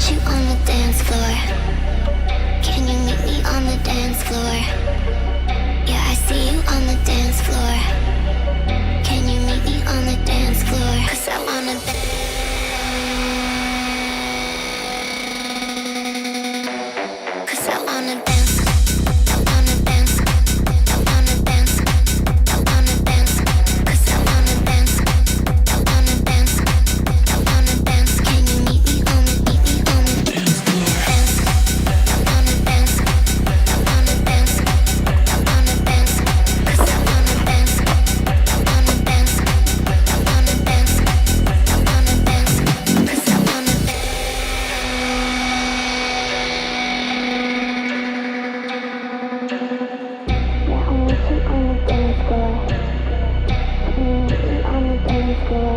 you on the dance floor? Can you meet me on the dance floor? Yeah, I see you on the dance floor. Can you meet me on the dance floor? 'Cause I wanna dance. 'Cause I wanna dance. I wanna dance. I wanna dance. I wanna dance. 'Cause I wanna dance. I wanna dance. I wanna dance. Can you meet me on the dance floor? Dance. I wanna dance. I wanna dance. I wanna dance. 'Cause I wanna dance. I wanna dance. I wanna dance. I wanna dance. 'Cause I wanna dance. Yeah, I want you on the dance floor. Can you meet me on the dance floor?